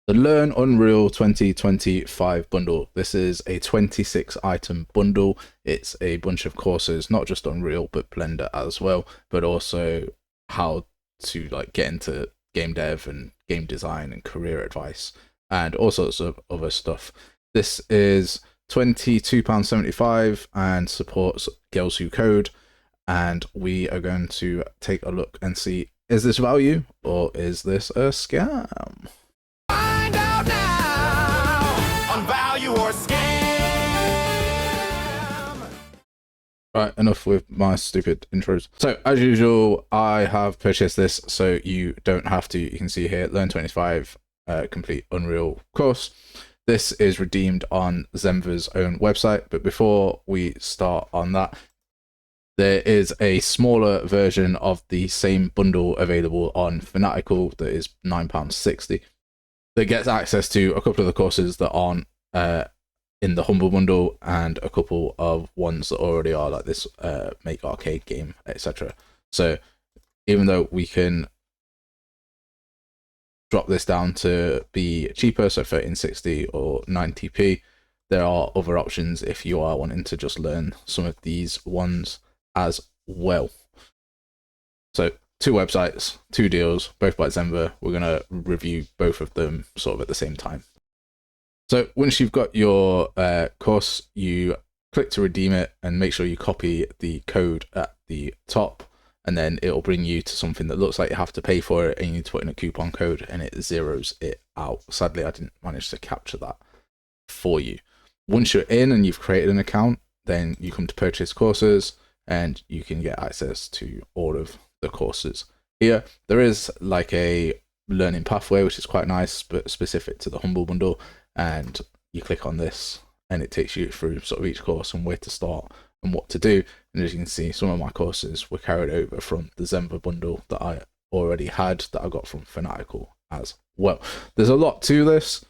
The Learn Unreal 2025 bundle. This is a 26 item bundle. It's a bunch of courses, not just Unreal, but Blender as well, but also how to like get into game dev and game design and career advice and all sorts of other stuff. This is £22.75 and supports Girls Who Code. And we are going to take a look and see, is this value or is this a scam? Find out now on value or scam. Right, enough with my stupid intros. So, as usual, I have purchased this so you don't have to. You can see here, Learn 25 complete Unreal course. This is redeemed on Zenva's own website, but before we start on that, there is a smaller version of the same bundle available on Fanatical that is £9.60. That gets access to a couple of the courses that aren't in the Humble Bundle and a couple of ones that already are, like this Make Arcade game, etc. So even though we can drop this down to be cheaper, so 1360 or 90p, there are other options if you are wanting to just learn some of these ones as well. So 2 websites, 2 deals, both by Zenva. We're going to review both of them sort of at the same time. So once you've got your course, you click to redeem it and make sure you copy the code at the top, and then it'll bring you to something that looks like you have to pay for it and you need to put in a coupon code and it zeroes it out. Sadly, I didn't manage to capture that for you. Once you're in and you've created an account, then you come to purchase courses and you can get access to all of the courses. Here, there is like a learning pathway, which is quite nice, but specific to the Humble Bundle. And you click on this and it takes you through sort of each course and where to start and what to do. And as you can see, some of my courses were carried over from the Zenva bundle that I already had, that I got from Fanatical as well. There's a lot to this,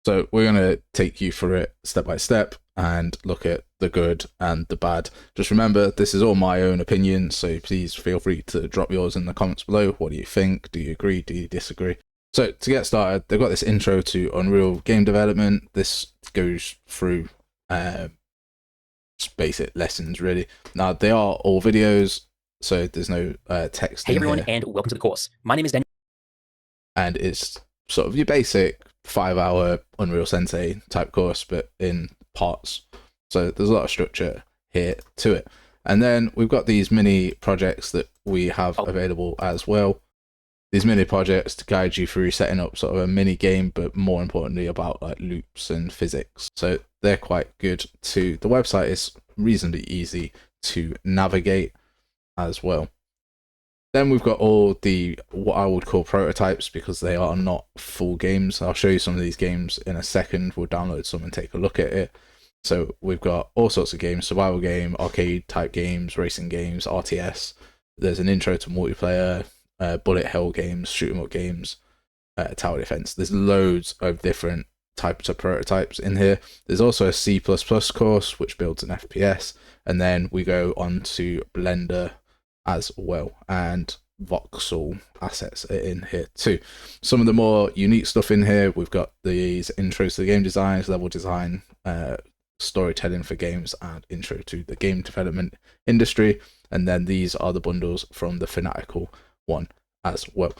so we're going to take you through it step by step and look at the good and the bad. Just remember, this is all my own opinion, so please feel free to drop yours in the comments below. What do you think? Do you agree? Do you disagree? So to get started, they've got this intro to Unreal game development. This goes through just basic lessons, really. Now, they are all videos, so there's no text Hey in everyone, here. and welcome to the course. My name is Daniel. And it's sort of your basic 5-hour Unreal Sensei type course, but in parts. So there's a lot of structure here to it. And then we've got these mini projects that we have available as well. These mini projects to guide you through setting up sort of a mini game, but more importantly about like loops and physics. So they're quite good too. The website is reasonably easy to navigate as well. Then we've got all the what I would call prototypes, because they are not full games. I'll show you some of these games in a second. We'll download some and take a look at it. So we've got all sorts of games: survival game, arcade type games, racing games, RTS. There's an intro to multiplayer, bullet hell games, shoot 'em up games, tower defense. There's loads of different types of prototypes in here. There's also a C++ course which builds an FPS, and then we go on to Blender as well, and voxel assets are in here too. Some of the more unique stuff in here, we've got these intros to the game design, level design, storytelling for games, and intro to the game development industry. And then these are the bundles from the Fanatical one as well.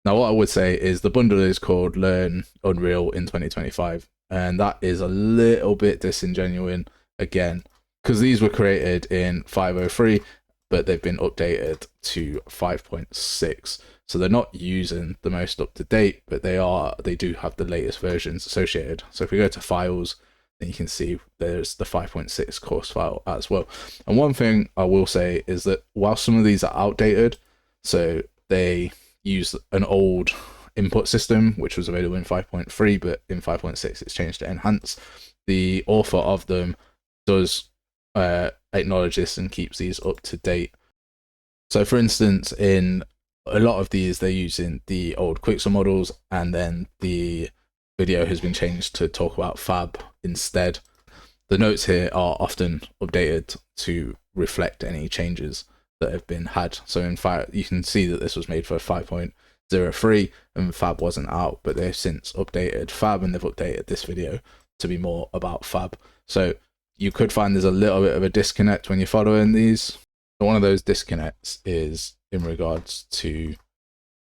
Now, what I would say is the bundle is called Learn Unreal in 2025, and that is a little bit disingenuous again, because these were created in 5.03, but they've been updated to 5.6. So they're not using the most up to date, but they do have the latest versions associated. So if we go to files, then you can see there's the 5.6 course file as well. And one thing I will say is that while some of these are outdated, so they use an old input system which was available in 5.3, but in 5.6 it's changed to enhance, the author of them does acknowledge this and keeps these up to date. So for instance, in a lot of these they're using the old quixel models, and then the video has been changed to talk about fab instead. The notes here are often updated to reflect any changes that have been had. So in fact, you can see that this was made for 5.0 0.3 and Fab wasn't out, but they've since updated Fab and they've updated this video to be more about Fab. So you could find there's a little bit of a disconnect when you're following these. One of those disconnects is in regards to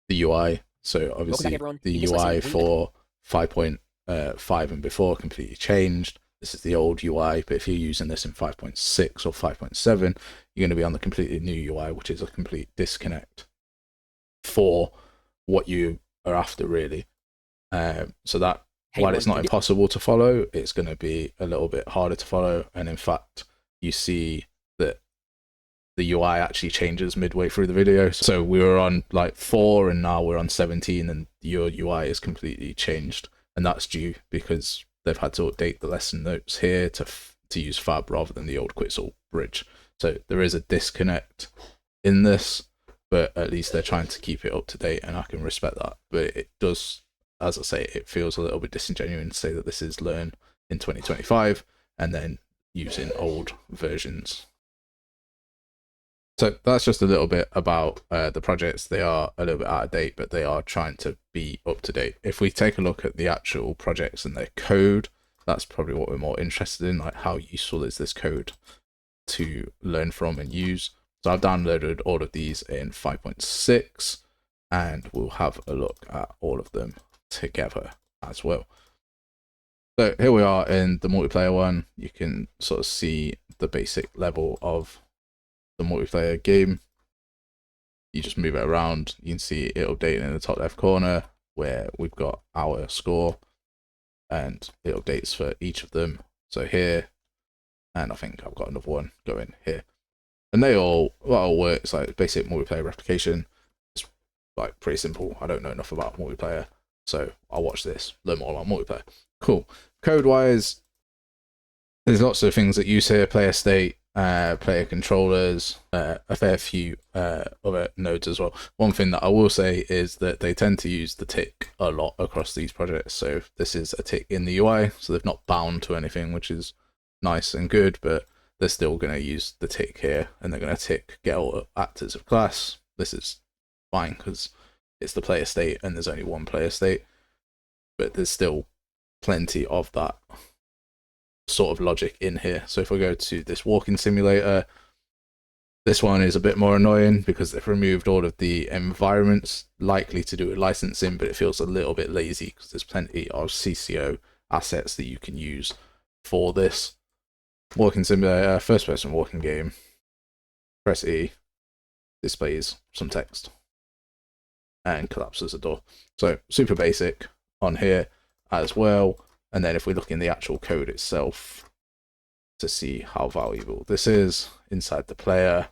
the UI. So obviously the UI for 5.5 and before completely changed. This is the old UI, but if you're using this in 5.6 or 5.7, you're going to be on the completely new UI, which is a complete disconnect for what you are after, really. So that while it's not impossible to follow, it's going to be a little bit harder to follow. And in fact, you see that the UI actually changes midway through the video. So we were on like 4 and now we're on 17 and your UI is completely changed. And that's due because they've had to update the lesson notes here to use Fab rather than the old quixel bridge. So there is a disconnect in this, but at least they're trying to keep it up to date, and I can respect that. But it does, as I say, it feels a little bit disingenuous to say that this is learn in 2025 and then using old versions. So that's just a little bit about the projects. They are a little bit out of date, but they are trying to be up to date. If we take a look at the actual projects and their code, that's probably what we're more interested in, like how useful is this code to learn from and use. So I've downloaded all of these in 5.6 and we'll have a look at all of them together as well. So here we are in the multiplayer one. You can sort of see the basic level of the multiplayer game. You just move it around, you can see it updating in the top left corner where we've got our score and it updates for each of them. So here, and I think I've got another one going here, and they all work. It's like basic multiplayer replication. It's like pretty simple. I don't know enough about multiplayer, so I'll watch this, learn more about multiplayer. Cool. Code wise, there's lots of things that use here: player state, player controllers, a fair few other nodes as well. One thing that I will say is that they tend to use the tick a lot across these projects. So this is a tick in the UI, so they've not bound to anything, which is nice and good, but they're still going to use the tick here, and they're going to tick get all actors of class. This is fine because it's the player state and there's only one player state, but there's still plenty of that sort of logic in here. So if we go to this walking simulator, this one is a bit more annoying because they've removed all of the environments, likely to do with licensing, but it feels a little bit lazy because there's plenty of CCO assets that you can use for this. Walking simulator, first person walking game, press E, displays some text and collapses a door. So super basic on here as well. And then if we look in the actual code itself to see how valuable this is, inside the player,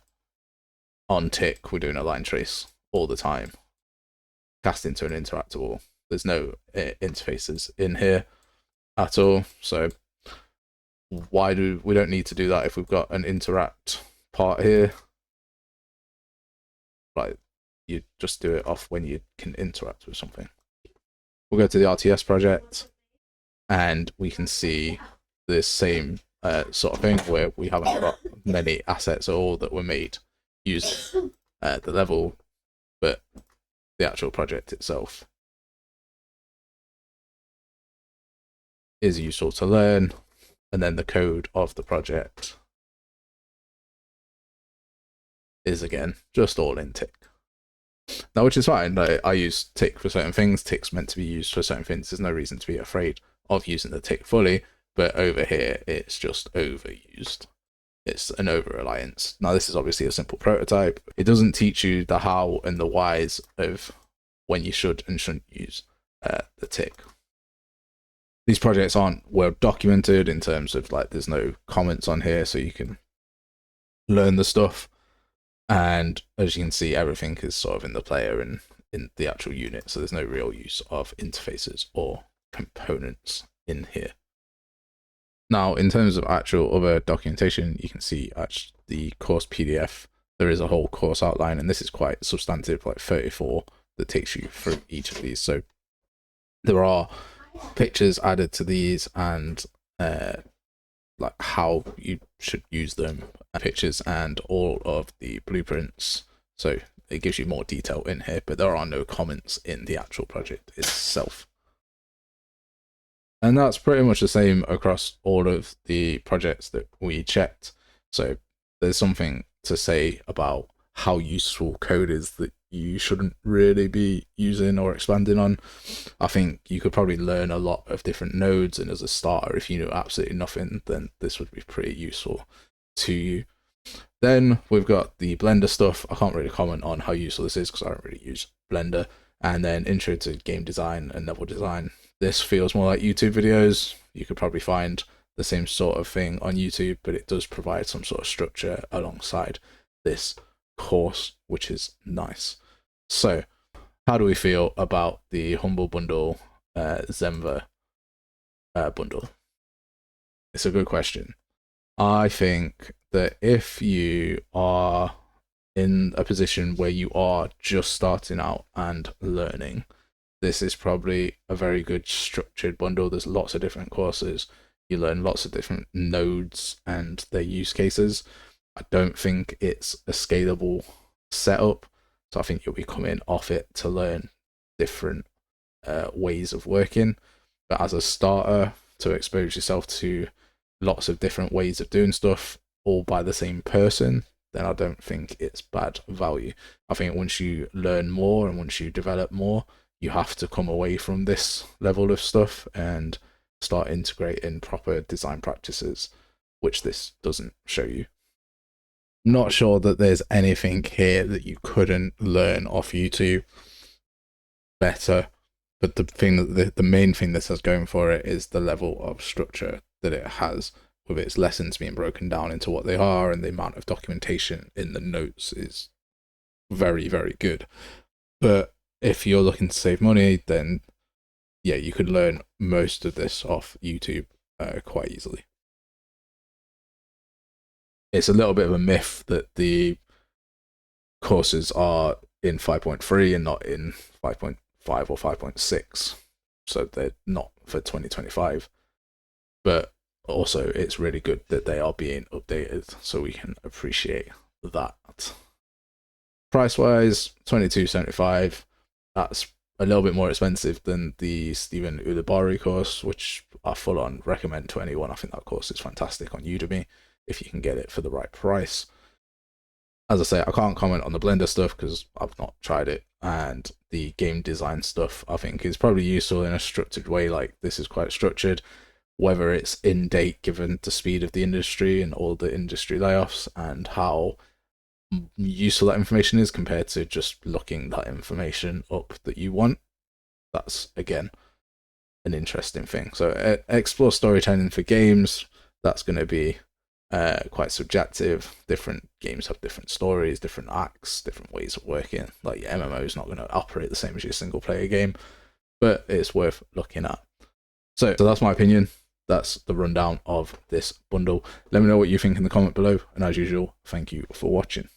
on tick, we're doing a line trace all the time. Cast into an interactable. There's no interfaces in here at all. So why do we don't need to do that if we've got an interact part here? Like, you just do it off when you can interact with something. We'll go to the RTS project, and we can see this same sort of thing where we haven't got many assets at all that were made using the level, but the actual project itself is useful to learn. And then the code of the project is again just all in tick. Now, which is fine. I use tick for certain things. Tick's meant to be used for certain things. There's no reason to be afraid of using the tick fully, but over here it's just overused. It's an over-reliance. Now, this is obviously a simple prototype. It doesn't teach you the how and the whys of when you should and shouldn't use the tick. These projects aren't well documented in terms of, like, there's no comments on here, so you can learn the stuff. And as you can see, everything is sort of in the player and in the actual unit, so there's no real use of interfaces or components in here. Now, in terms of actual other documentation, you can see actually the course PDF, there is a whole course outline, and this is quite substantive, like 34, that takes you through each of these. So there are pictures added to these and like how you should use them, pictures and all of the blueprints. So it gives you more detail in here, but there are no comments in the actual project itself. And that's pretty much the same across all of the projects that we checked. So there's something to say about how useful code is that you shouldn't really be using or expanding on. I think you could probably learn a lot of different nodes, and as a starter, if you knew absolutely nothing, then this would be pretty useful to you. Then we've got the Blender stuff. I can't really comment on how useful this is because I don't really use Blender. And then intro to game design and level design. This feels more like YouTube videos. You could probably find the same sort of thing on YouTube, but it does provide some sort of structure alongside this course, which is nice. So how do we feel about the Humble Bundle Zenva bundle? It's a good question. I think that if you are in a position where you are just starting out and learning, this is probably a very good structured bundle. There's lots of different courses. You learn lots of different nodes and their use cases. I don't think it's a scalable setup, so I think you'll be coming off it to learn different ways of working. But as a starter, to expose yourself to lots of different ways of doing stuff, all by the same person, then I don't think it's bad value. I think once you learn more and once you develop more, you have to come away from this level of stuff and start integrating proper design practices, which this doesn't show you. Not sure that there's anything here that you couldn't learn off YouTube better, but the thing that the main thing this has going for it is the level of structure that it has, with its lessons being broken down into what they are, and the amount of documentation in the notes is very, very good. But if you're looking to save money, then yeah, you could learn most of this off YouTube quite easily. It's a little bit of a myth that the courses are in 5.3 and not in 5.5 or 5.6, so they're not for 2025. But also, it's really good that they are being updated, so we can appreciate that. Price-wise, $22.75. That's a little bit more expensive than the Stephen Ulibarri course, which I full-on recommend to anyone. I think that course is fantastic on Udemy if you can get it for the right price. As I say, I can't comment on the Blender stuff because I've not tried it, and the game design stuff I think is probably useful in a structured way. Like, this is quite structured, whether it's in date given the speed of the industry and all the industry layoffs and how useful that information is compared to just looking that information up that you want. That's, again, an interesting thing. So explore storytelling for games. That's going to be quite subjective. Different games have different stories, different acts, different ways of working. Like, your MMO is not going to operate the same as your single player game, but it's worth looking at. So that's my opinion. That's the rundown of this bundle. Let me know what you think in the comment below, and as usual, thank you for watching.